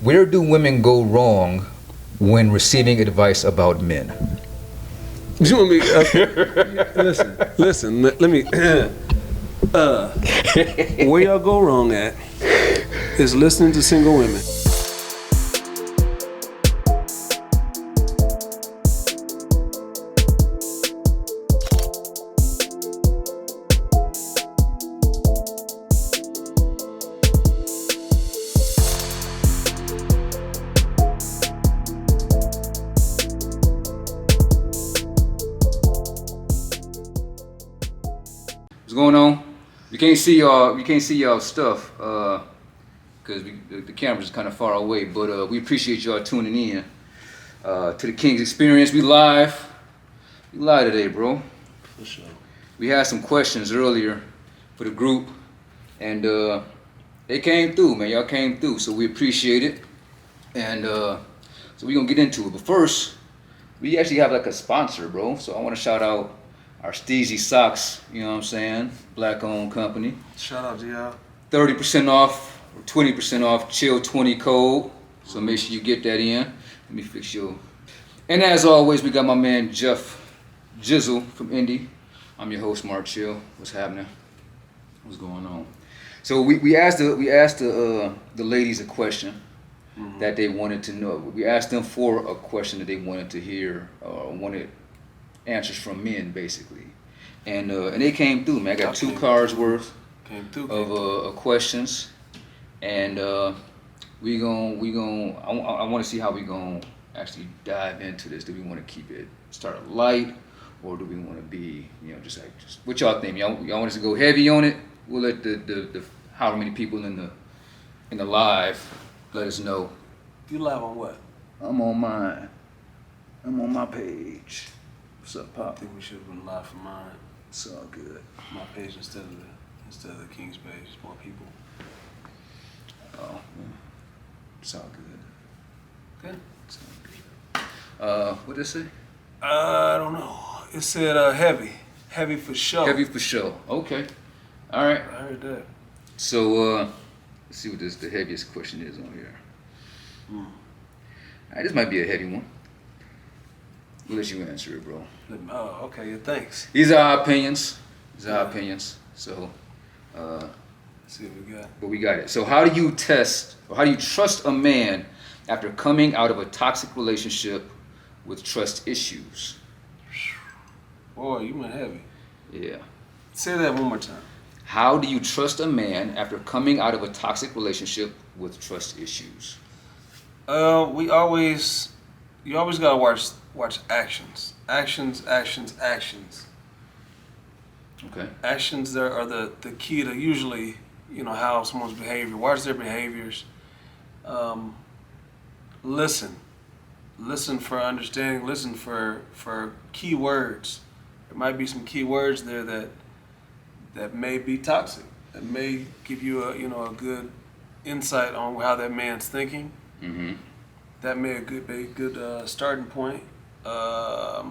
Where do women go wrong when receiving advice about men? You want me? Listen. Let me. Where y'all go wrong at is listening to single women. What's going on? We can't see y'all stuff because the camera's kind of far away. But we appreciate y'all tuning in to the King's Experience. We live today, bro. For sure. We had some questions earlier for the group, and they came through, man. Y'all came through, so we appreciate it. And so we're gonna get into it. But first, we actually have like a sponsor, bro. So I want to shout out our Steezy Socks, you know what I'm saying? Black owned company. Shout out to y'all. 30% off or 20% off Chill 20 code. So make sure you get that in. Let me fix your. And as always, we got my man Jeff Jizzle from Indy. I'm your host, Mark Chill. What's happening? What's going on? So we asked the ladies a question that they wanted to know. We asked them for a question that they wanted to hear or wanted answers from men, basically, and they came through, man. I got 2 cards worth of questions, and I want to see how we gonna actually dive into this. Do we want to keep it start light, or do we want to be, just what y'all think? Y'all want us to go heavy on it? We'll let the how many people in the live let us know. You live on what? I'm on mine. I'm on my page. What's up, Pop? I think we should have been live for mine. It's all good. My page instead of the King's page. More people. Oh, man. It's all good. Good. It's all good. What did it say? I don't know. It said heavy. Heavy for sure. Heavy for sure. Okay. All right. I heard that. So let's see what the heaviest question is on here. All right, this might be a heavy one. We'll let you answer it, bro. Oh, okay. Yeah, thanks. These are our opinions. So, let's see what we got. but we got it. So, how do you trust a man after coming out of a toxic relationship with trust issues? Boy, you went heavy. Yeah. Say that one more time. How do you trust a man after coming out of a toxic relationship with trust issues? You always gotta watch actions. Actions. Okay. Actions there are the key to usually, how someone's behavior. Watch their behaviors. Listen for understanding. Listen for key words. There might be some key words there that may be toxic. That may give you a good insight on how that man's thinking. Mm-hmm. That may be a good starting point. But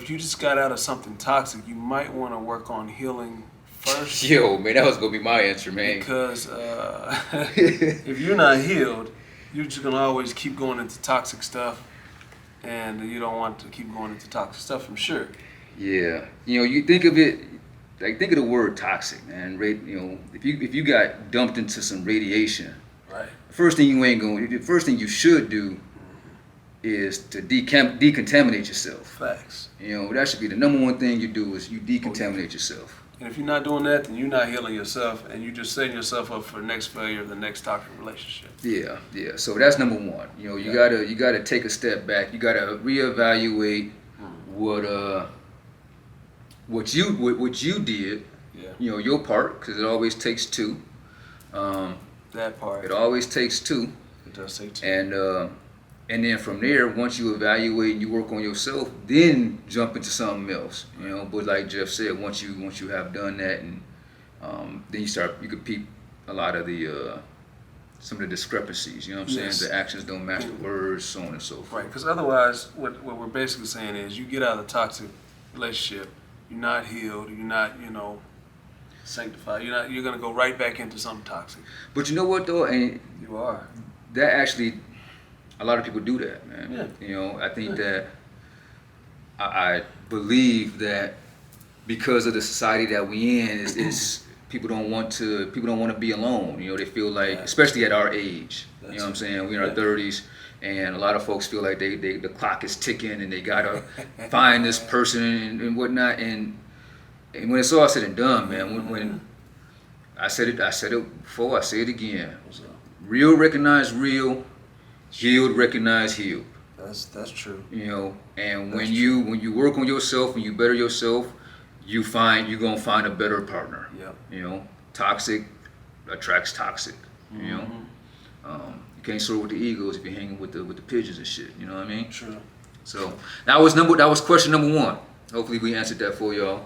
if you just got out of something toxic, you might want to work on healing first. Yo, man, that was gonna be my answer, man. Because if you're not healed, you're just gonna always keep going into toxic stuff, and you don't want to keep going into toxic stuff, I'm sure. Yeah, you think of it, think of the word toxic, man. If you got dumped into some radiation, right? The first thing you should do is to decontaminate yourself. Facts. That should be the number one thing you do is you decontaminate yourself. And if you're not doing that, then you're not healing yourself, and you're just setting yourself up for the next failure of the next toxic relationship. Yeah. So that's number one. You gotta take a step back. You gotta reevaluate what you did. Yeah. Your part, because it always takes 2. That part. It always takes 2. It does take 2. And then from there, once you evaluate and you work on yourself, then jump into something else. But like Jeff said, once you have done that, and then you could peep a lot of some of the discrepancies. You know what I'm saying? The actions don't match the words, so on and so forth. Right. Because otherwise, what we're basically saying is, you get out of the toxic relationship, you're not healed, you're not, Sanctify. You're gonna go right back into something toxic. But you know what though, and You are. that actually, a lot of people do that, man. Yeah. You know, I think that I believe that because of the society that we in, is people don't want to be alone. You know, they feel like, especially at our age. You know what I'm saying? We're in our 30s, and a lot of folks feel like the clock is ticking, and they gotta find this person and whatnot. And when it's all said and done, man, when I said it before, I say it again. Real recognize real, healed recognize healed. That's true. You know, and when you work on yourself and you better yourself, you're gonna find a better partner. Yep. You know, toxic attracts toxic. You know, you can't soar with the eagles if you're hanging with the pigeons and shit. You know what I mean? True. So that was question number 1. Hopefully we answered that for y'all.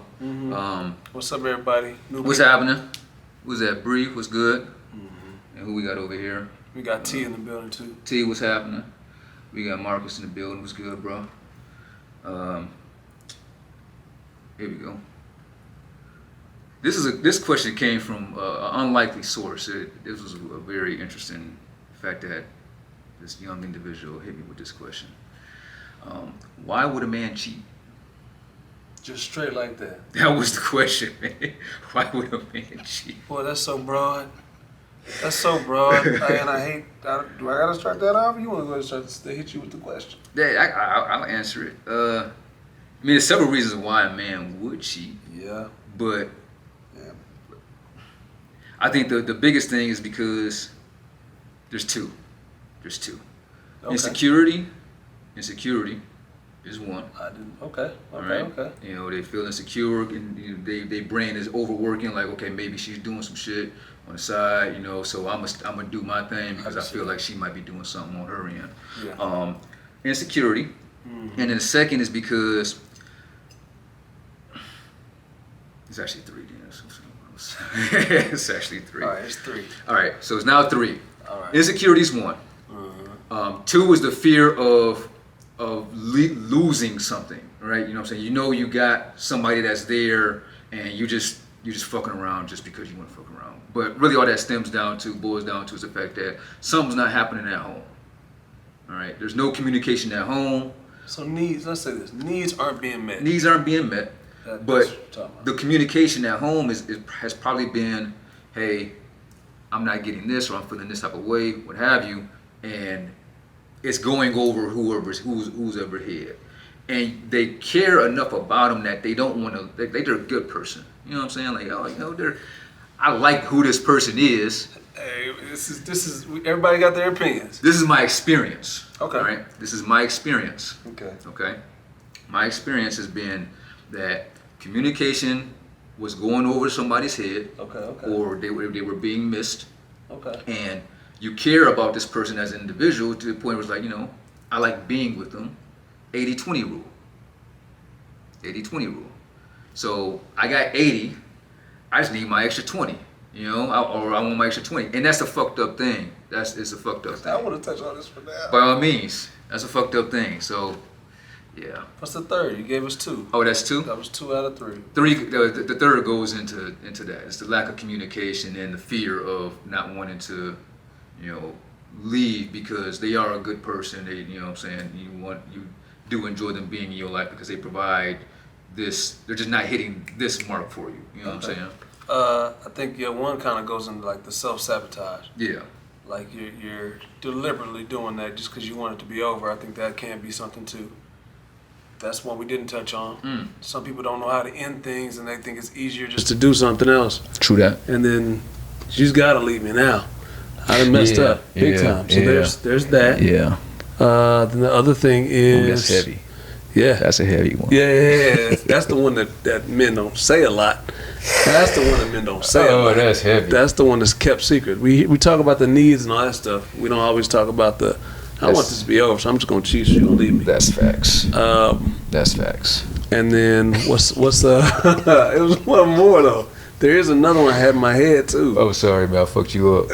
What's up, everybody? What's happening? What's that? Bree, what's good? And who we got over here? We got T in the building too. T, what's happening? We got Marcus in the building. What's good, bro? Here we go. This question came from an unlikely source. This was a very interesting fact that this young individual hit me with this question. Why would a man cheat? Just straight like that. That was the question, man. Why would a man cheat? Boy, that's so broad. That's so broad. And I hate. Do I gotta start that off? Or you want to go ahead and start to hit you with the question? Yeah, I'll answer it. I mean, there's several reasons why a man would cheat. Yeah. But I think the biggest thing is because there's two. Okay. Insecurity is one. I didn't. Okay. All right. You know, they feel insecure, and they brain is overworking. Like, okay, maybe she's doing some shit on the side. You know, so I'm gonna do my thing because I feel like she might be doing something on her end. Yeah. Insecurity, and then the second is because it's actually 3. It's actually 3. All right, it's 3. All right, so it's now 3. All right. Insecurity is 1. 2 is the fear of losing something, right? You know what I'm saying? You know you got somebody that's there, and you just fucking around just because you want to fuck around. But really, all that boils down to is the fact that something's not happening at home. All right, there's no communication at home. So let's say this: needs aren't being met. Needs aren't being met. But the communication at home has probably been, hey, I'm not getting this, or I'm feeling this type of way, what have you, and it's going over who's ever here, and they care enough about them that they don't want to. They're a good person. You know what I'm saying? Like, oh, you know, I like who this person is. Hey, this is. Everybody got their opinions. This is my experience. Okay. Right. This is my experience. Okay. Okay. My experience has been that communication was going over somebody's head, or they were being missed, and you care about this person as an individual to the point where it's like, you know, I like being with them. 80-20 rule. 80-20 rule. So I got 80, I just need my extra 20, you know, or I want my extra 20, and that's a fucked up thing. It's a fucked up thing. I want to touch on this for now. By all means, that's a fucked up thing. So. Yeah. What's the third? You gave us 2. Oh, that's 2? That was 2 out of 3. The third goes into that. It's the lack of communication and the fear of not wanting to, you know, leave because they are a good person. They, you know what I'm saying, you do enjoy them being in your life because they provide this. They're just not hitting this mark for you. You know what I'm saying? I think one kind of goes into like the self-sabotage. Yeah. Like you're deliberately doing that just because you want it to be over. I think that can be something too. That's one we didn't touch on. Some people don't know how to end things, and they think it's easier just to do something else. True that. And then she's got to leave me now. I done messed up big time. So there's that. Yeah. Then the other thing is. Ooh, that's heavy. Yeah. That's a heavy one. Yeah. That's the one that men don't say a lot. That's the one that men don't say a lot. Oh, that's heavy. That's the one that's kept secret. We talk about the needs and all that stuff. We don't always talk about I want this to be over, so I'm just gonna cheat so you don't leave me. That's facts. That's facts. And then what's it was one more though. There is another one I had in my head too. Oh, sorry, man, I fucked you up.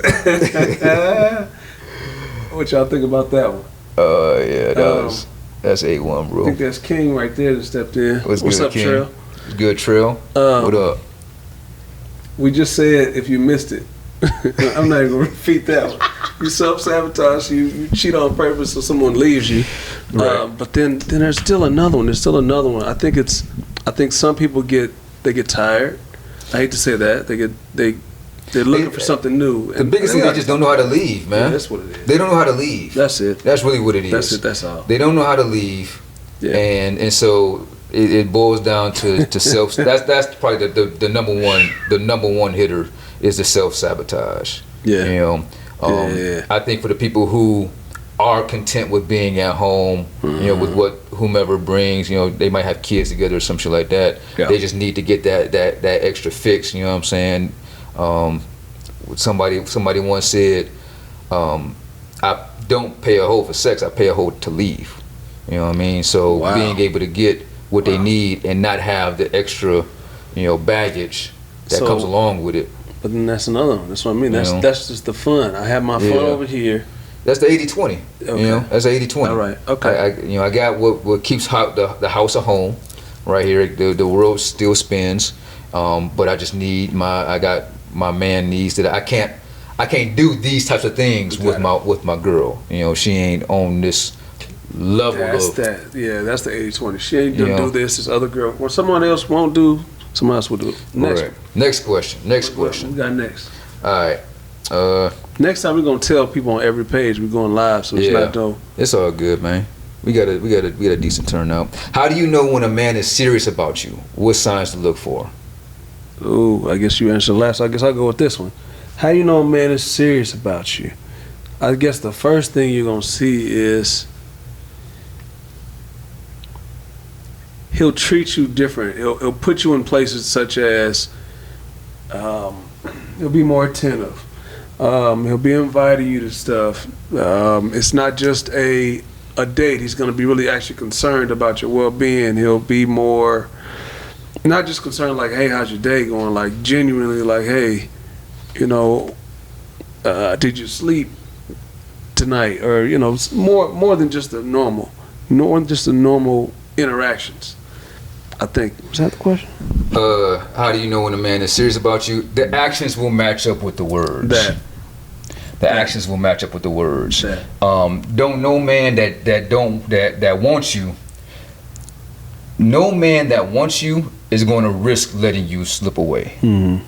What y'all think about that one? Yeah, that's A1, bro. I think that's King right there that stepped in. What's good, up, King? Trail? Good, Trail. What up? We just said if you missed it. I'm not even gonna repeat that one. You self-sabotage, you cheat on purpose so someone leaves you. Right. But then there's still another one. There's still another one. I think some people get tired. I hate to say that. They're looking for something new. The biggest thing, they just don't know how to leave, man. Yeah, that's what it is. They don't know how to leave. That's it. That's really what it is. That's it. That's all. They don't know how to leave, Yeah. and so it boils down to self. That's probably the number one hitter is the self-sabotage. Yeah. You know, Yeah. I think for the people who are content with being at home, you know, with what whomever brings, you know, they might have kids together or some shit like that. Yeah. They just need to get that extra fix. You know what I'm saying? Somebody once said, I don't pay a hoe for sex. I pay a hoe to leave. You know what I mean? So Wow. being able to get what they need and not have the extra, you know, baggage that So- comes along with it. But then that's another one. That's what I mean. That's You know? that's just the fun. I have my fun Yeah. over here. That's the 80-20. Okay. You know, that's the 80-20. All right. Okay. I got what keeps the house a home, right here. The world still spins, but I just need I got my man needs that I can't do these types of things with my girl. You know, she ain't on this level That's of that. Yeah, that's the 80-20. She ain't You gonna know? do this other girl. What someone else won't do, someone else will do it. Next. Right. Next question. Next What question. we got next? All right. Next time we're gonna tell people on every page we're going live, so it's Yeah. not no. It's all good, man. We got a decent turnout. How do you know when a man is serious about you? What signs to look for? Ooh, I guess you answered last. I guess I'll go with this one. How do you know a man is serious about you? I guess the first thing you're gonna see is he'll treat you different. He'll put you in places such as he'll be more attentive. He'll be inviting you to stuff. It's not just a date. He's going to be really actually concerned about your well-being. He'll be more, not just concerned like, hey, how's your day going? Like genuinely like, hey, you know, did you sleep tonight? Or, you know, more than just the normal, interactions. I think. Was that the question? How do you know when a man is serious about you? The actions will match up with the words. The actions will match up with the words. Don't no man that wants you. No man that wants you is going to risk letting you slip away. Mm-hmm.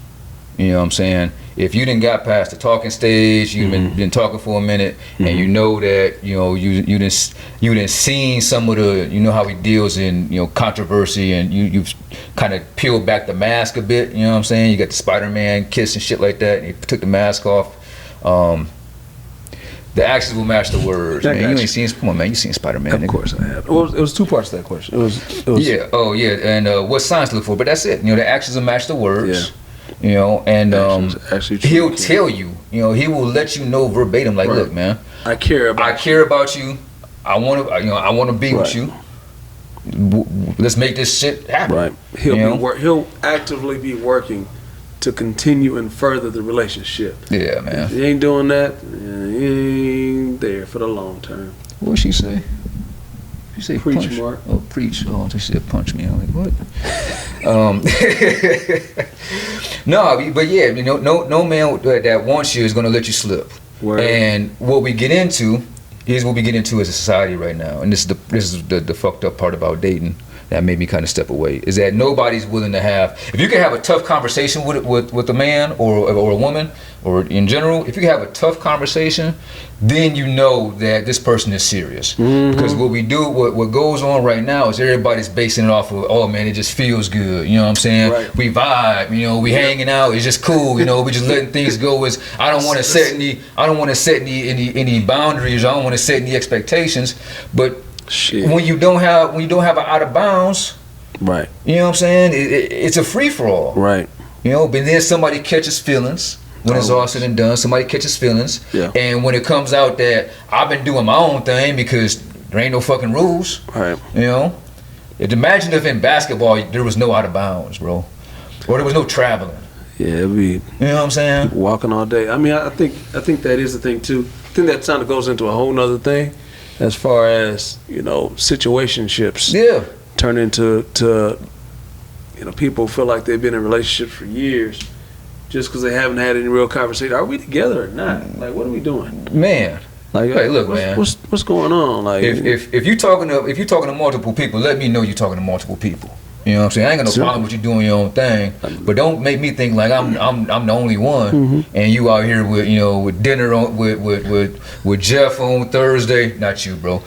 You know what I'm saying? If you didn't got past the talking stage, you've been talking for a minute, and you know that you didn't seen some of the how he deals in controversy, and you've kind of peeled back the mask a bit. You know what I'm saying? You got the Spider-Man kiss and shit like that. And you took the mask off. The actions will match the words. Man, you ain't seen. Come on, man. You seen Spider-Man? Of course I have. Well, it was two parts to that question. It was yeah. Oh yeah. And what signs to look for? But that's it. The actions will match the words. Yeah. And actually he'll tell you. He will let you know verbatim. Like, look, man. I care about you. I want to. I want to be with you. Let's make this shit happen. Right. He'll actively be working to continue and further the relationship. Yeah, man. If he ain't doing that, he ain't there for the long term. What'd she say? She said Preach, punch. Mark. Oh, preach. Oh, she said punch me. I'm like, what? No, but yeah, no man that wants you is gonna let you slip. Word. And what we get into is what we get into as a society right now, and this is the fucked up part about dating that made me kind of step away, is that nobody's willing to have. If you can have a tough conversation with a man or a woman or in general, if you can have a tough conversation, then you know that this person is serious. Because what goes on right now is everybody's basing it off of, oh man, it just feels good. You know what I'm saying? Right. We vibe. We hanging out. It's just cool. We just letting things go. I don't want to set any boundaries. I don't want to set any expectations. But Shit. when you don't have an out of bounds, Right. you know what I'm saying? It's a free for all. Right. But then somebody catches feelings when it's all said and done. Somebody catches feelings, Yeah. and when it comes out that I've been doing my own thing because there ain't no fucking rules. Right. Imagine if in basketball there was no out of bounds, bro, or there was no traveling. Yeah, it'd be You know what I'm saying? walking all day. I mean, I think that is the thing too. I think that kind of goes into a whole nother thing, as far as situationships. Yeah. Turn into people feel like they've been in relationships for years, just because they haven't had any real conversation. Are we together or not? Like, what are we doing? Man. Like, hey, look, man. What's going on? Like, if you're talking to multiple people, let me know you're talking to multiple people. You know what I'm saying? I ain't got no problem with you doing your own thing, but don't make me think like I'm the only one, and you out here with dinner on with Jeff on Thursday, not you, bro.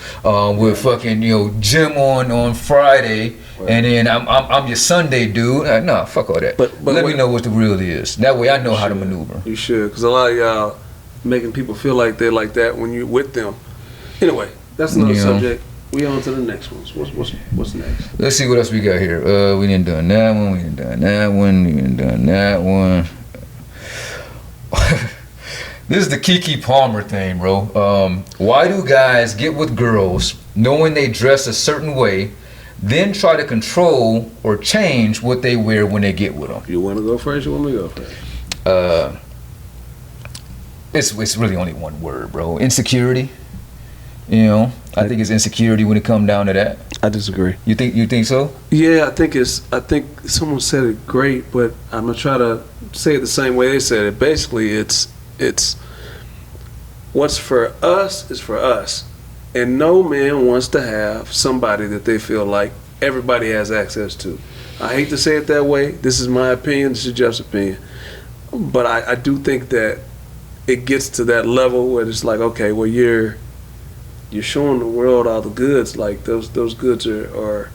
With fucking Jim on Friday, and then I'm your Sunday dude. Nah, fuck all that. But let me know what the real is. That way I know how to maneuver. You should, because a lot of y'all making people feel like they're like that when you're with them. Anyway, that's another subject. We on to the next ones. What's next? Let's see what else we got here. We didn't done that one. We didn't done that one. We didn't done that one. This is the Keke Palmer thing, bro. Why do guys get with girls knowing they dress a certain way, then try to control or change what they wear when they get with them? You want to go first? You want me to go first? It's really only one word, bro. Insecurity. I think it's insecurity when it comes down to that. I disagree. You think so? Yeah, I think someone said it great, but I'm gonna try to say it the same way they said it. Basically, it's what's for us is for us, and no man wants to have somebody that they feel like everybody has access to. I hate to say it that way. This is my opinion. This is Jeff's opinion, but I do think that it gets to that level where it's like, okay, well, you're showing the world all the goods. Like those goods are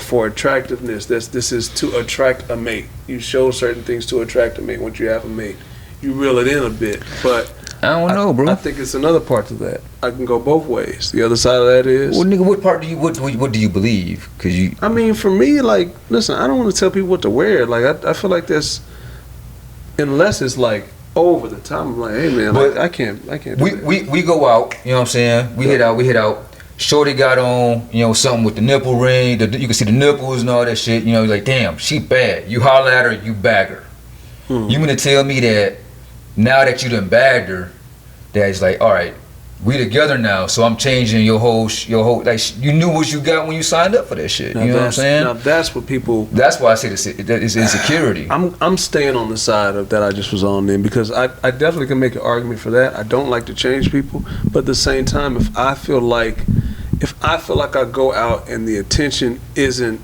for attractiveness. This is to attract a mate. You show certain things to attract a mate. Once you have a mate, you reel it in a bit. But I don't know, bro. I think it's another part to that. I can go both ways. The other side of that is, well, nigga, what part do you what do you believe? Cause you. I mean, for me, like, listen, I don't want to tell people what to wear. Like, I feel like that's, unless it's like over the top. I'm like, hey man, like, I can't do that. We go out, you know what I'm saying? We hit out. Shorty got on, something with the nipple ring. You can see the nipples and all that shit. You're like, damn, she bad. You holler at her, you bag her. You mean to tell me that now that you done bagged her, that it's like, all right, we together now, so I'm changing your whole like, you knew what you got when you signed up for that shit. Now you know what I'm saying? Now that's what people. That's why I say that it's insecurity. I'm staying on the side of that I just was on then, because I definitely can make an argument for that. I don't like to change people, but at the same time, if I feel like I go out and the attention isn't,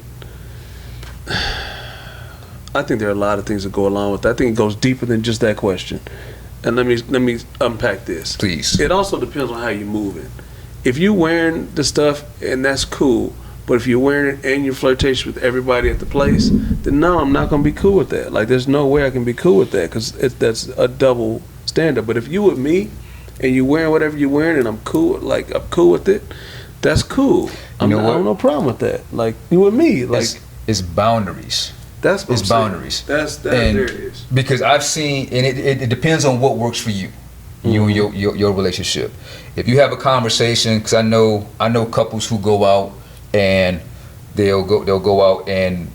I think there are a lot of things that go along with that. I think it goes deeper than just that question. And let me unpack this. Please. It also depends on how you're moving. If you're wearing the stuff and that's cool, but if you're wearing it and you're flirtatious with everybody at the place, then no, I'm not gonna be cool with that. Like, there's no way I can be cool with that, because that's a double standard. But if you with me and you're wearing whatever you're wearing and I'm cool with it, that's cool. I don't have no problem with that. Like, you with me, like, it's boundaries. That's what it's boundaries. There it is. Because I've seen, and it depends on what works for you, you and your relationship. If you have a conversation, because I know couples who go out and they'll go out and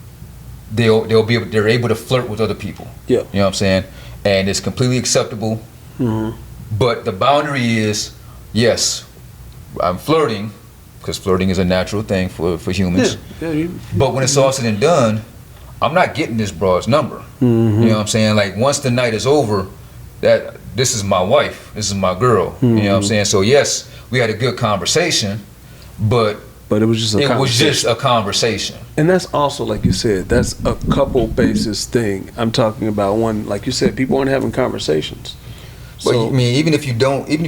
they're able to flirt with other people. Yeah. You know what I'm saying? And it's completely acceptable. But the boundary is, yes, I'm flirting, because flirting is a natural thing for humans. Yeah. But when it's all said and done, I'm not getting this broad's number. You know what I'm saying? Like, once the night is over, that this is my wife, this is my girl. You know what I'm saying? So yes, we had a good conversation, but it was just a conversation. And that's also, like you said, that's a couple basis thing. I'm talking about one, like you said, people aren't having conversations. But I mean, even if you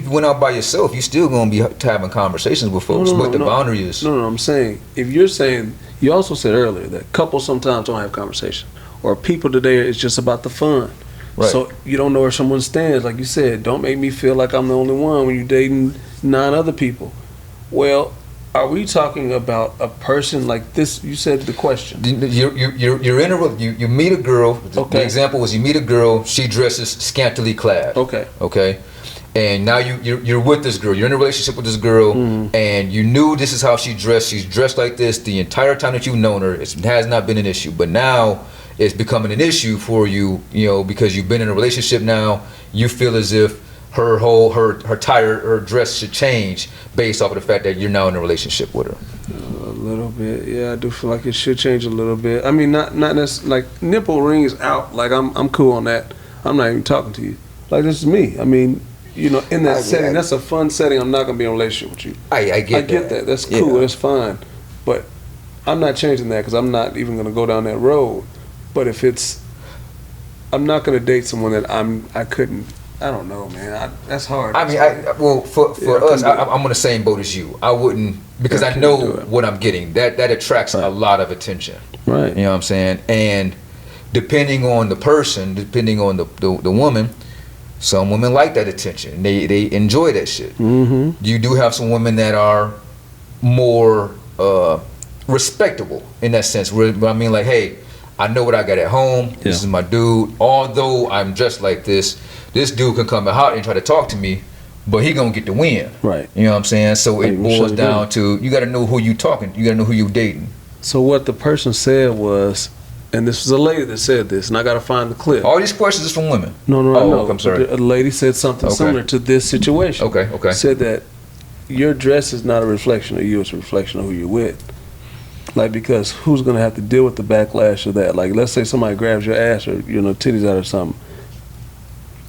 went out by yourself, you're still gonna be having conversations with folks. But the boundary is. No, I'm saying, if you're saying, you also said earlier that couples sometimes don't have conversation, or people today, it's just about the fun. Right. So you don't know where someone stands. Like you said, don't make me feel like I'm the only one when you're dating 9 other people. Well, are we talking about a person like this? You said the question. You're in you meet a girl. Okay. The example was, you meet a girl. She dresses scantily clad. Okay. And now you're with this girl. You're in a relationship with this girl, and you knew this is how she dressed. She's dressed like this the entire time that you've known her. It has not been an issue, but now it's becoming an issue for you. Because you've been in a relationship now. You feel as if her dress should change based off of the fact that you're now in a relationship with her. A little bit, yeah. I do feel like it should change a little bit. I mean, not necessarily like nipple rings out. Like, I'm cool on that. I'm not even talking to you. Like, this is me. I mean, you know, in that setting, that's a fun setting. I'm not gonna be in a relationship with you. I get that. That's cool. Yeah. That's fine. But I'm not changing that because I'm not even gonna go down that road. But if I'm not gonna date someone that I couldn't. I don't know, man. That's hard. I mean, for us, I'm on the same boat as you. I wouldn't, because I know what I'm getting. That attracts a lot of attention. Right. You know what I'm saying? And depending on the person, depending on the woman, some women like that attention. They enjoy that shit. Mm-hmm. You do have some women that are more respectable in that sense. Where I mean, like, hey, I know what I got at home. This is my dude. Although I'm dressed like this dude can come out and try to talk to me, but he gonna get the win. Right. You know what I'm saying? So it boils down to, you gotta know who you talking. You gotta know who you dating. So what the person said was, and this was a lady that said this, and I gotta find the clip. All these questions is from women. No, Oh, I'm sorry. A lady said something similar to this situation. Okay. Said that your dress is not a reflection of you, it's a reflection of who you're with. Like, because who's gonna have to deal with the backlash of that? Like, let's say somebody grabs your ass or, you know, titties out or something.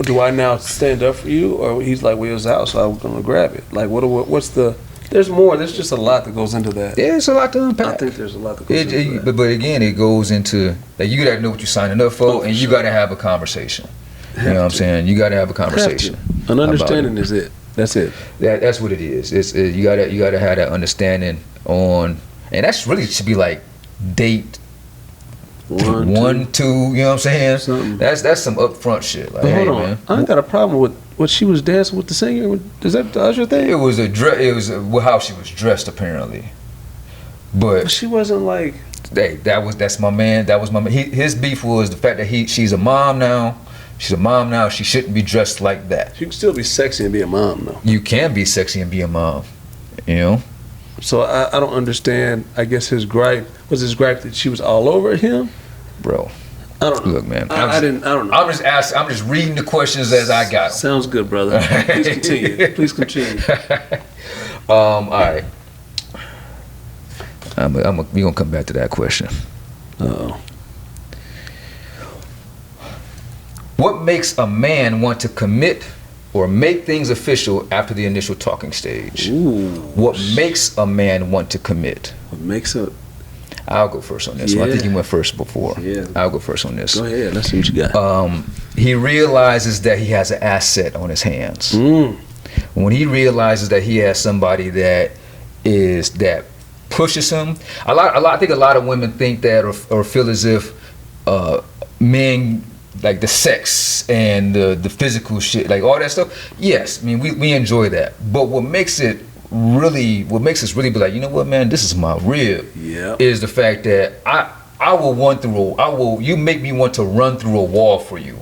Do I now stand up for you, or he's like, well, it's out, so I'm gonna grab it? Like, what's the? There's more. There's just a lot that goes into that. Yeah, it's a lot to unpack. I think there's a lot that goes into that. But again, it goes into that you gotta know what you're signing up for, and you gotta have a conversation. You know what I'm saying? You gotta have a conversation. An understanding is it. That's it. That's what it is. You gotta have that understanding on, and that's really should be like date. One, two, you know what I'm saying? Something. That's some upfront shit. Like, But hey, hold on, man. I ain't got a problem with what she was dancing with the singer. Is that the Usher thing? It was how she was dressed apparently, but She wasn't like. hey, that's my man. That was my man. His beef was the fact that she's a mom now. She's a mom now. She shouldn't be dressed like that. She can still be sexy and be a mom, though. You can be sexy and be a mom, you know. So I don't understand. I guess his gripe that she was all over him. Bro, I don't know. look, man. I don't know. I'm just reading the questions as I got them. Sounds good, brother. Please continue. Please continue. All right. We gonna come back to that question. Uh-oh. What makes a man want to commit or make things official after the initial talking stage? Ooh. What makes a man want to commit? What makes a... I'll go first on this one. I think you went first before. Yeah. I'll go first on this. Go ahead. Let's see what you got. He realizes that he has an asset on his hands. When he realizes that he has somebody that pushes him, I think a lot of women think that or feel as if men, like the sex and the physical shit, like all that stuff. Yes, I mean we enjoy that, but what makes us really be like, you know what, man, this is my rib. Yeah. Is the fact that you make me want to run through a wall for you.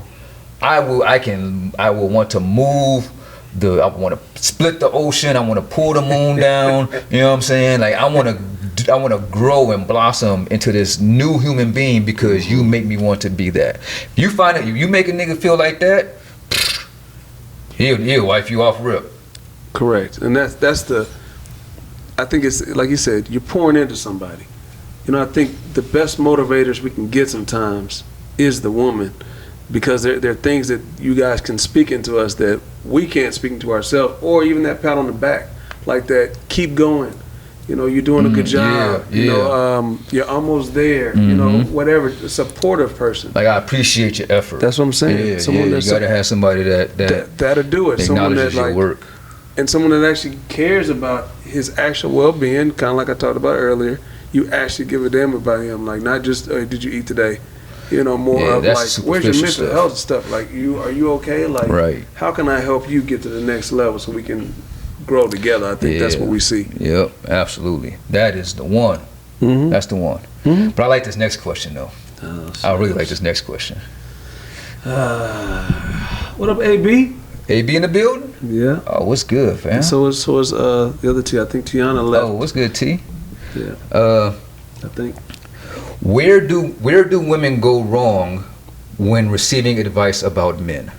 I will want to move. I want to split the ocean. I want to pull the moon down. You know what I'm saying? Like I want to grow and blossom into this new human being because you make me want to be that. If you make a nigga feel like that, he'll wipe you off rip. Correct. And that's the... I think it's, like you said, you're pouring into somebody. You know, I think the best motivators we can get sometimes is the woman. Because there are things that you guys can speak into us that we can't speak into ourselves, or even that pat on the back, like that, keep going. You know, you're doing a good job. Yeah. You know, you're almost there. You know, whatever, a supportive person. Like I appreciate your effort. That's what I'm saying. Someone you gotta have somebody that'll do it. Someone that your work. And someone that actually cares about his actual well-being, kind of like I talked about earlier. You actually give a damn about him, like not just did you eat today. You know, more of like, where's your mental health stuff? Like, are you okay? Like, right. How can I help you get to the next level so we can grow together? I think that's what we see. Yep, absolutely. That is the one. That's the one. But I like this next question though. I really like this next question. What up, AB? AB in the building? Yeah. Oh, what's good, fam? And so is the other T. I think Tiana left. Oh, what's good, T? Yeah. I think. Where do women go wrong when receiving advice about men?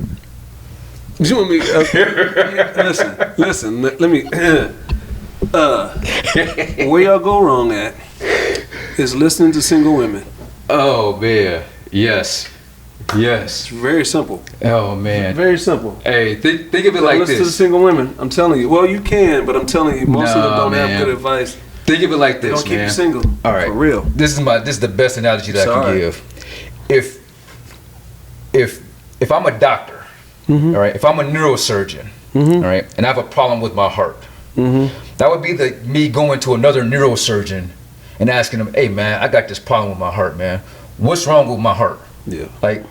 You want me? Listen. Let me. Where y'all go wrong at is listening to single women. Oh man, yes. Yes. It's very simple. Oh man. Very simple. Hey, think of it like listen to the this. single women. I'm telling you. Well, you can, but I'm telling you, most of them don't have good advice. Think of it like They this, don't keep man. you single. All right. For real. This is the best analogy that I can give. If I'm a doctor, all right, if I'm a neurosurgeon, all right, and I have a problem with my heart, that would be me going to another neurosurgeon and asking him, hey man, I got this problem with my heart, man. What's wrong with my heart? Yeah. Like,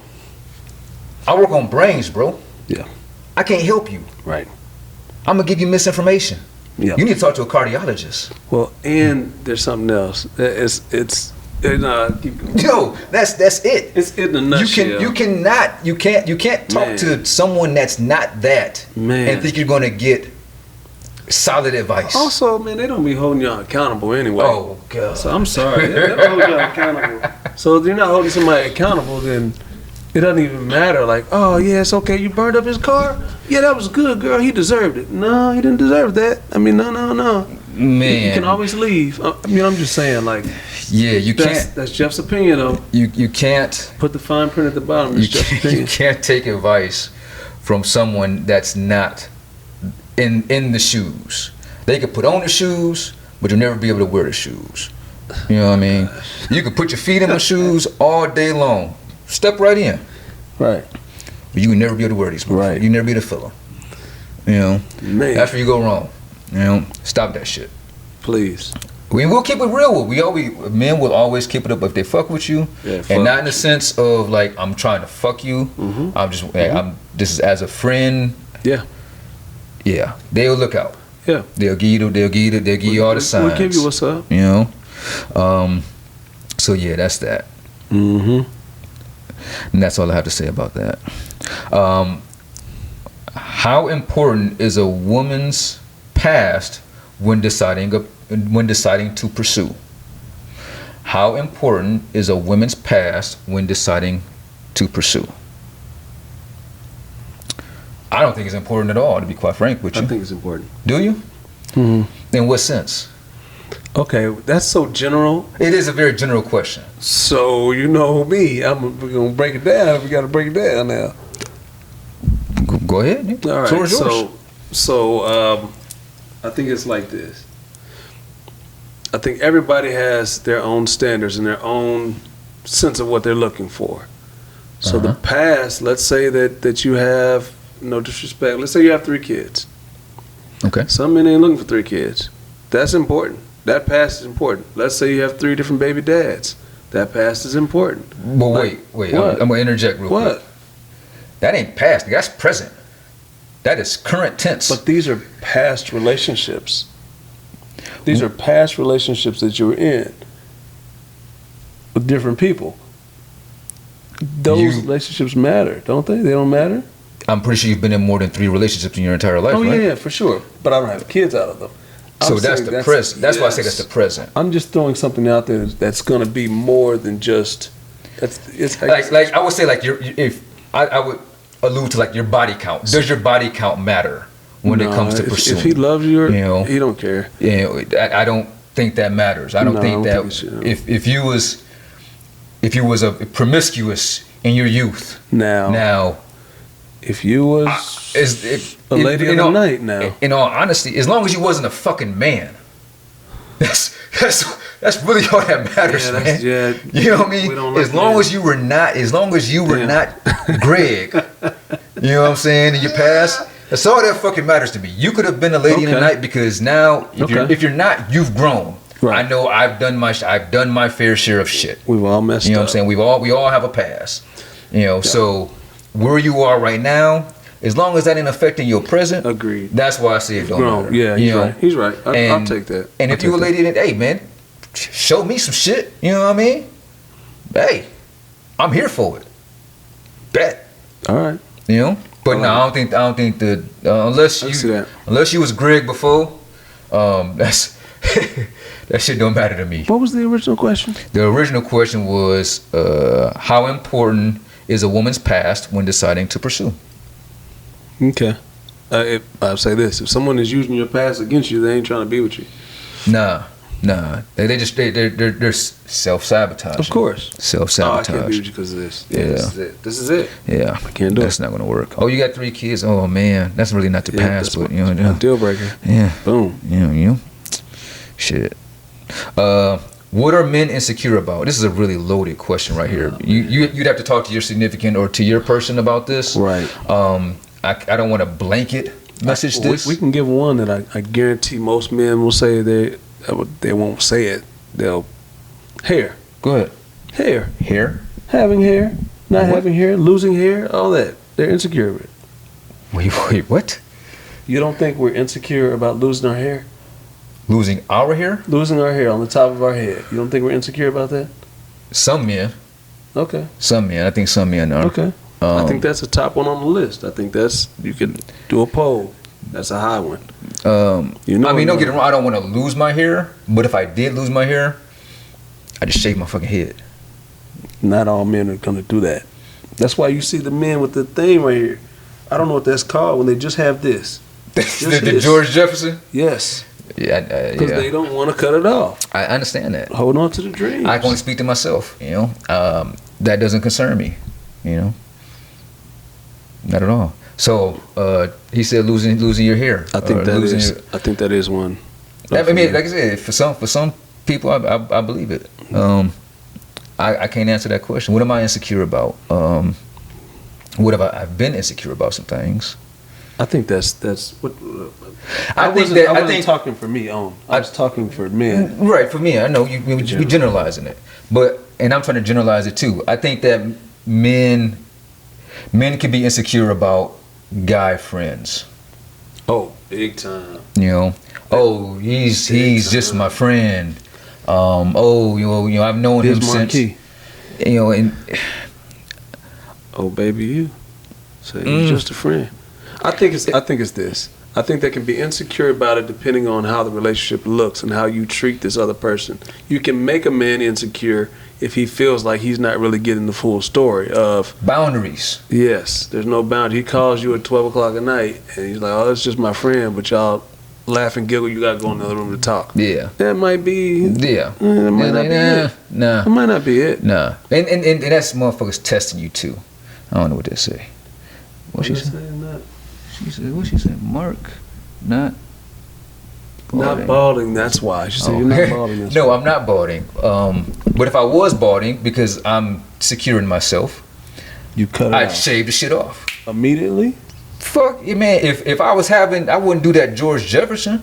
I work on brains, bro. Yeah. I can't help you. Right. I'm gonna give you misinformation. Yeah. You need to talk to a cardiologist. Well, and there's something else. It's keep going. Yo, that's it. It's in a nutshell. You can't talk Man. to someone that's not that Man. and think you're gonna get solid advice. Also, man, they don't be holding y'all accountable anyway. Oh god. So I'm sorry. They don't hold y'all accountable. So if you're not holding somebody accountable, then it doesn't even matter. Like, oh yeah, it's okay. You burned up his car. Yeah, that was good, girl. He deserved it. No, he didn't deserve that. I mean, no. Man, You can always leave. I mean, I'm just saying, like, yeah, you can't. That's Jeff's opinion, though. You can't. Put the fine print at the bottom. You It's Jeff's can't, opinion. you can't take advice from someone that's not in the shoes. They could put on the shoes, but you'll never be able to wear the shoes. You know what I mean? You could put your feet in the shoes all day long. Step right in. Right. But you can never be able to wear these. Right. You never be able to feel them. You know? Man. That's where you go wrong. You know? Stop that shit. Please. We'll keep it real. Men will always keep it up if they fuck with you, Yeah, fuck and not in the sense of like I'm trying to fuck you. I'm just this is as a friend. Yeah. Yeah, they'll look out. Yeah. They'll give you all the signs. We'll give you what's up. You know. So yeah, that's that. Mm-hmm. And that's all I have to say about that. How important is a woman's past when deciding to pursue? How important is a woman's past when deciding to pursue? I don't think it's important at all, to be quite frank with you. I think it's important. Do you? Mm-hmm. In what sense? Okay, that's so general. It is a very general question. So you know me, we're gonna break it down. We got to break it down now. Go ahead. Yeah. All right. Floor is yours. So I think it's like this. I think everybody has their own standards and their own sense of what they're looking for. So the past, let's say that you have, no disrespect, let's say you have 3 kids. Okay. Some men ain't looking for 3 kids. That's important. That past is important. Let's say you have 3 different baby dads. That past is important. Well, wait. What? I'm gonna interject real quick. What? That ain't past. That's present. That is current tense. But these are past relationships. These are past relationships that you were in with different people. Those relationships matter, don't they? They don't matter? I'm pretty sure you've been in more than 3 relationships in your entire life, Oh, right? yeah, for sure. But I don't have kids out of them. So I'm that's saying the present. That's why I say yes. that's the present. I'm just throwing something out there that's going to be more than just. It's Like I would say, like if I would allude to like your body count. Does your body count matter when it comes to pursuing? If he loves you, you know, he don't care. You know, I don't think that matters. I don't think that if you was a promiscuous in your youth now if you was a lady of the night now. In all honesty, as long as you wasn't a fucking man, that's really all that matters, man. Yeah, you know what I mean? As long as you were not Greg, you know what I'm saying, in your past, that's all that fucking matters to me. You could have been a lady in the night because now, if you're not, you've grown. Right. I know I've done my fair share of shit. We've all messed up. You know what I'm saying? We all have a past. You know, so where you are right now, as long as that ain't affecting your present, agreed. That's why I say it don't matter. Yeah, he's right. I'll take that. And if you a lady that, hey man, show me some shit. You know what I mean? Hey, I'm here for it. Bet. All right. You know, but no, I don't think that unless you was Greg before, that's that shit don't matter to me. What was the original question? The original question was how important is a woman's past when deciding to pursue? Okay. I'll say this: if someone is using your past against you, they ain't trying to be with you. Nah. Nah, they're self-sabotage. Of course. Self-sabotage. Oh, I can't be with you because of this. Yeah, Yeah. this is it. This is it. Yeah, I can't do that's it. not gonna work. Oh, you got 3 kids. Oh man, that's really not the Yeah, past, that's but you know, deal breaker. yeah, Boom. you know, shit. What are men insecure about? This is a really loaded question right here. You'd have to talk to your significant or to your person about this. Right. I don't want to blanket message this. We can give one that I guarantee most men will say they won't say it. They'll hair. Go ahead. Hair. Having hair, not What? having hair, losing hair, all that. They're insecure with it. Wait, what? You don't think we're insecure about losing our hair? Losing our hair? Losing our hair on the top of our head. You don't think we're insecure about that? Some men. Okay. I think some men are. Okay. I think that's the top one on the list. I think you could do a poll. That's a high one. I mean, don't get it wrong. I don't want to lose my hair, but if I did lose my hair, I just shave my fucking head. Not all men are gonna do that. That's why you see the men with the thing right here. I don't know what that's called when they just have this. the George Jefferson. Yes. Yeah, Because they don't want to cut it off. I understand that. Hold on to the dreams. I can only speak to myself. You know, that doesn't concern me. You know, not at all. So he said losing your hair. I think that is one. I mean, like I said, for some people, I believe it. I can't answer that question. What am I insecure about? What have I've been insecure about some things. I think that's what. I wasn't talking for me. I was talking for men. Right, for me, I know you generalizing it, and I'm trying to generalize it too. I think that men can be insecure about guy friends. Oh, big time. You know, oh, he's just my friend. You know, I've known him since. You know, and oh, baby, you say he's just a friend. I think it's this. I think they can be insecure about it depending on how the relationship looks and how you treat this other person. You can make a man insecure if he feels like he's not really getting the full story of boundaries. Yes, there's no boundary. He calls you at 12 o'clock at night and he's like, oh, that's just my friend, but y'all laugh and giggle, you got to go in the other room to talk. Yeah. That might be. Yeah. That might not be it. Nah. That might not be it. Nah. And that's motherfuckers testing you too. I don't know what they say. What she said? What she said? Mark, not balding. Not balding, that's why. She said you're not balding. That's no, why. I'm not balding. But if I was balding, because I'm secure in myself, you cut it I'd off. shave the shit off. Immediately? Fuck yeah, man. If I was having, I wouldn't do that George Jefferson.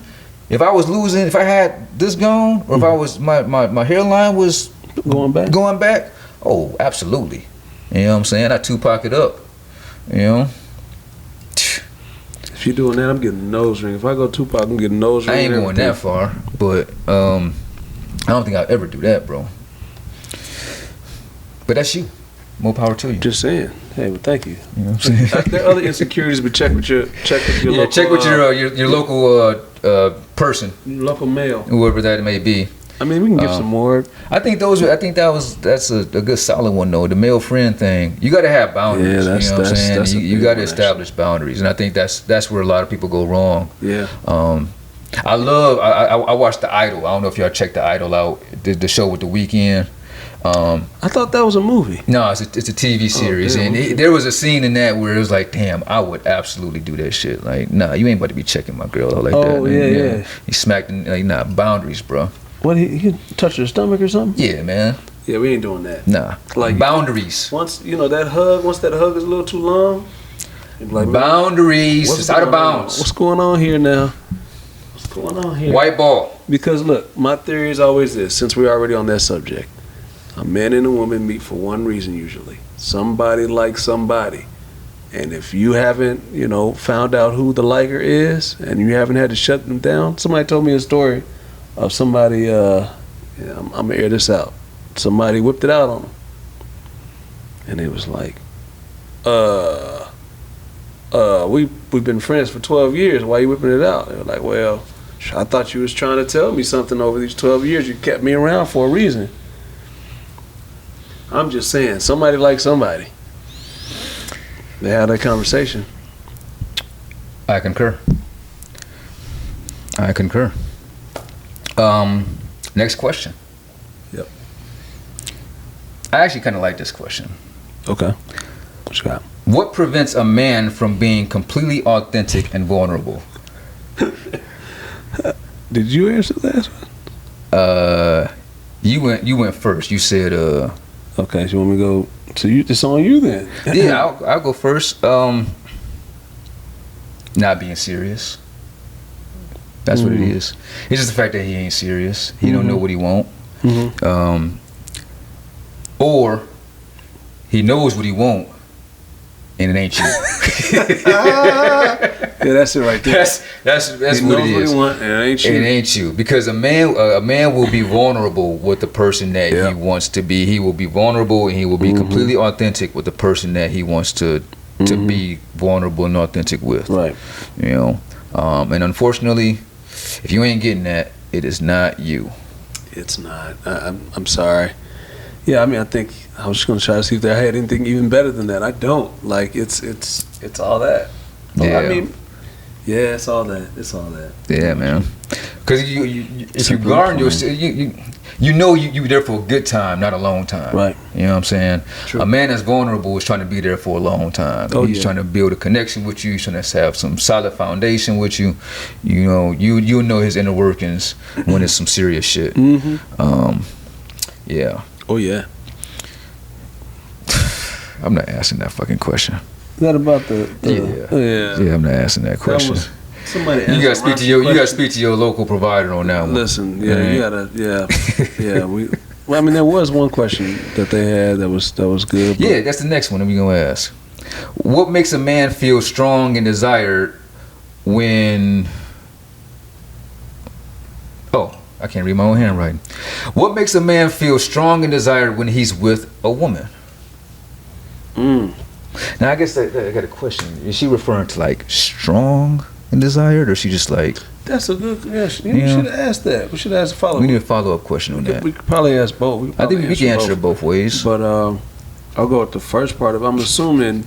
If I was losing, if I had this gone, or if I was my hairline was going back, oh, absolutely. You know what I'm saying? I Tupac it up. You know. If you're doing that, I'm getting a nose ring. If I go Tupac, I'm getting a nose ring. I ain't going that far, but I don't think I'll ever do that, bro. But that's you. More power to you. Just saying. Hey, well, thank you. You know what I'm saying? There are other insecurities, but check with your Yeah, local. check with your local person, local male. whoever that may be. I mean, we can give some more. I think that's a good solid one though. The male friend thing. You got to have boundaries. Yeah, you know what I'm saying? that's a You big got to one, establish boundaries, and I think that's where a lot of people go wrong. Yeah. I watched The Idol. I don't know if y'all checked The Idol out. The show with The Weeknd. I thought that was a movie. No, it's a TV series, damn, and there was a scene in that where it was like, damn, I would absolutely do that shit. Like, nah, you ain't about to be checking my girl out like that. Oh, yeah. He smacked, like, nah, boundaries, bro. What, he touched her stomach or something? Yeah, man. Yeah, we ain't doing that. Nah, Like boundaries. Once that hug is a little too long, you're like, Boundaries. It's out of bounds. What's going on here now? What's going on here? White ball. Because look, my theory is always this, since we're already on that subject. A man and a woman meet for one reason usually. Somebody likes somebody. And if you haven't, found out who the liker is and you haven't had to shut them down. Somebody told me a story of somebody, I'm going to air this out. Somebody whipped it out on them. And it was like, we've been friends for 12 years. Why are you whipping it out? They were like, well, I thought you was trying to tell me something over these 12 years. You kept me around for a reason. I'm just saying, somebody likes somebody. They had that conversation. I concur. Next question. Yep. I actually kind of like this question. Okay. What you got? What prevents a man from being completely authentic and vulnerable? Did you answer the last one? You went first. You said Okay, so you want me to go? So it's on you then. yeah, I'll go first. Not being serious. That's what it is. It's just the fact that he ain't serious. He don't know what he want. Or he knows what he want, and it ain't you. Yeah, that's it right there. That's He what it knows is. what he want, and it ain't you. It ain't you, because a man will be vulnerable with the person that he wants to be. He will be vulnerable, and he will be completely authentic with the person that he wants to be vulnerable and authentic with. Right. You know, and unfortunately, if you ain't getting that, it is not you. It's not. I'm sorry. Yeah, I mean, I think I was just gonna try to see if I had anything even better than that. I don't. Like it's all that. Yeah. I mean, yeah, it's all that. It's all that. Yeah, man. Because if you guard yourself, you know you there for a good time, not a long time. Right. You know what I'm saying? True. A man that's vulnerable is trying to be there for a long time. Oh, He's trying to build a connection with you. He's trying to have some solid foundation with you. You know, you know his inner workings when it's some serious shit. Yeah. Oh yeah. I'm not asking that fucking question. Is that about the Yeah, I'm not asking that question. That was somebody. You gotta speak to your local provider on that one. Listen, yeah, Right. you gotta, yeah. Well, I mean, there was one question that they had that was good. But Yeah, that's the next one that we're gonna ask. What makes a man feel strong and desired when? Oh, I can't read my own handwriting. What makes a man feel strong and desired when he's with a woman? Now I guess I got a question. Is she referring to like strong and desired, or is she just like? That's a good question. We should have asked that. We should have asked a follow-up. We need a follow-up question on that. We could probably ask both. I think we can answer it both ways. But I'll go with the first part of it. I'm assuming,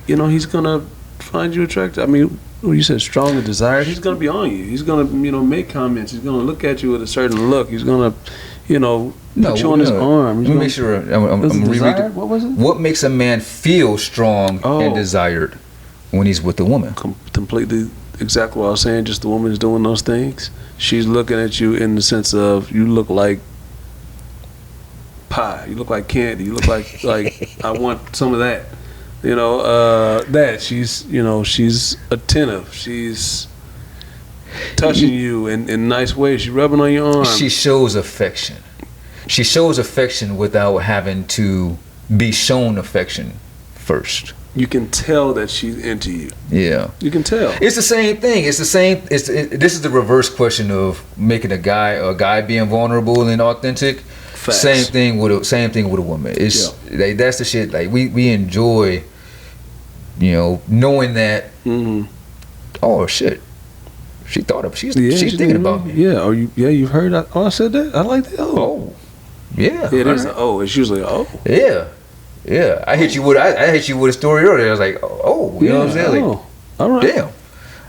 he's gonna find you attractive. I mean, when you said strong and desired, he's gonna be on you. He's gonna, make comments. He's gonna look at you with a certain look. He's gonna, put you on his arm. Let me make sure. I'm rereading. What was it? What makes a man feel strong and desired when he's with a woman? Completely, exactly what I was saying. Just the woman is doing those things. She's looking at you in the sense of you look like pie. You look like candy. You look like I want some of that. That she's attentive. She's touching you in nice ways. She's rubbing on your arm. She shows affection. She shows affection without having to be shown affection first. You can tell that she's into you. Yeah. You can tell. It's the same thing. It's the same. This is the reverse question of making a guy being vulnerable and authentic. Facts. Same thing with a woman. It's like, that's the shit. Like we enjoy, knowing that. Oh shit. She's thinking about me. Yeah. You've heard. I said that. I like that. Oh. Yeah. It is. Oh, it's usually Yeah. Yeah. I hit you with a story earlier. I was like, oh, you know what I'm saying? Like, all right. Damn.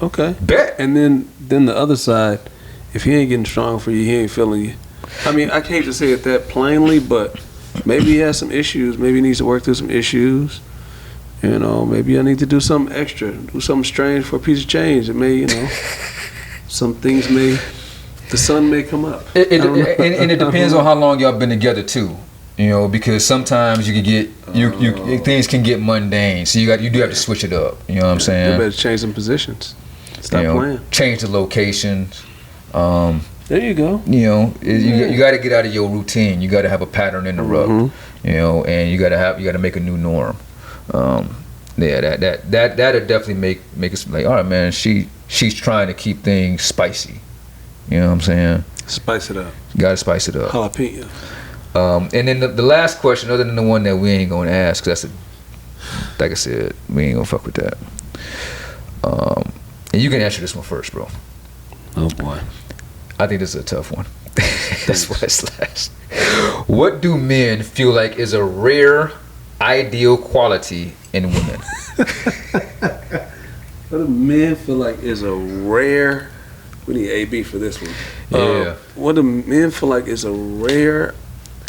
Okay. Bet. And then the other side, if he ain't getting strong for you, he ain't feeling you. I mean, I hate to say it that plainly, but maybe he has some issues. Maybe he needs to work through some issues. Maybe I need to do something extra, do something strange for a piece of change. It may, some things the sun may come up. And it depends on how long y'all been together too. Because sometimes you can get things can get mundane, so you do have to switch it up. You know what I'm saying? You better change some positions. Stop playing. Change the locations. There you go. You got to get out of your routine. You got to have a pattern in the rub. And you got to make a new norm. That'll definitely make us like, all right, man. She's trying to keep things spicy. You know what I'm saying? Spice it up. You got to spice it up. Jalapeno. And then the last question, other than the one that we ain't gonna ask, cause like I said, we ain't gonna fuck with that. And you can answer this one first, bro. Oh boy, I think this is a tough one. That's why it's last. What do men feel like is a rare, ideal quality in women? What do men feel like is a rare? We need AB for this one. Yeah. What do men feel like is a rare?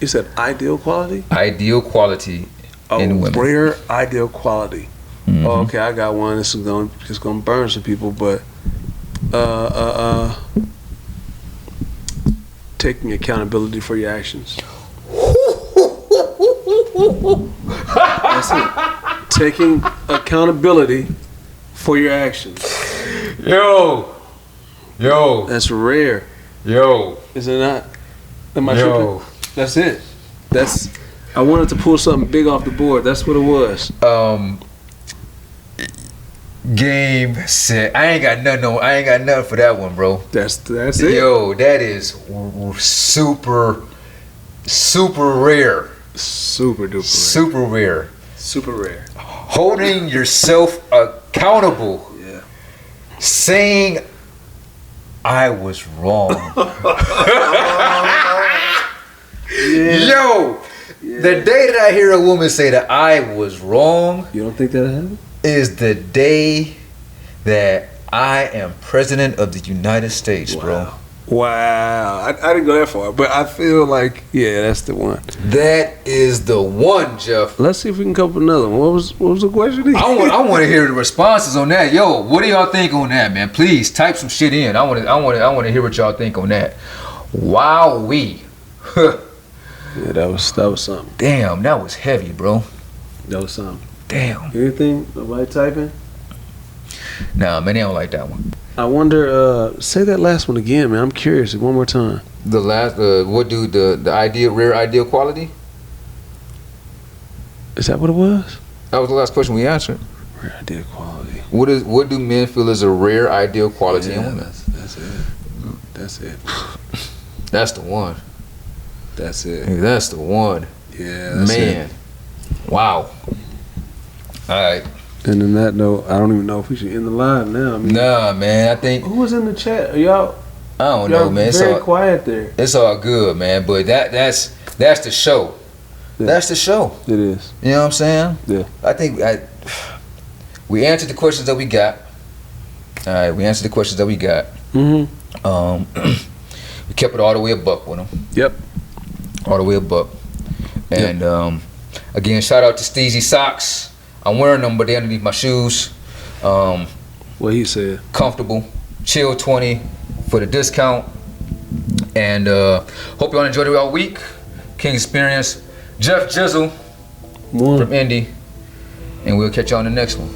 You said ideal quality. Ideal quality in women. Rare ideal quality. Mhm. Oh, okay, I got one. This is gonna burn some people, but taking accountability for your actions. That's it. Taking accountability for your actions. Yo. That's rare. Yo. Is it not? Am I Yo. tripping? That's it. I wanted to pull something big off the board. That's what it was. Game set. I ain't got nothing for that one, bro. That's it. Yo, that is super rare. Super duper rare. Super rare. Super rare. Holding yourself accountable. Yeah. Saying I was wrong. Yo, the day that I hear a woman say that I was wrong You don't think that'll happen? is the day that I am president of the United States, bro. Wow. I didn't go that far, but I feel like, yeah, that's the one. That is the one, Jeff. Let's see if we can come up with another one. What was the question? I want to hear the responses on that. Yo, what do y'all think on that, man? Please type some shit in. I want to hear what y'all think on that. Wowee. Yeah, that was something. Damn, that was heavy, bro. That was something. Damn. Anything? Nobody typing? Nah, man, they don't like that one. I wonder, say that last one again, man. I'm curious. One more time. The last, what do the rare ideal quality? Is that what it was? That was the last question we answered. Rare ideal quality. What do men feel is a rare ideal quality in women? That's it. That's it. That's the one. That's it. That's the one. Yeah, that's Man. it. Wow. All right. And on that note, I don't even know if we should end the live now. I mean, Nah, man. I think who was in the chat? Are y'all? I don't Y'all know, man. It's very all quiet there. it's all good, man. But that's the show. Yeah. That's the show. It is. You know what I'm saying? Yeah. I think we answered the questions that we got. All right, we answered the questions that we got. Mm-hmm. We kept it all the way a buck with them. Yep. All the way a buck. And again, shout out to Steezy Socks. I'm wearing them, but they're underneath my shoes. What he said. Comfortable. Chill 20 for the discount. And hope y'all enjoyed it all week. King Experience. Jeff Jizzle from Indy. And we'll catch y'all on the next one.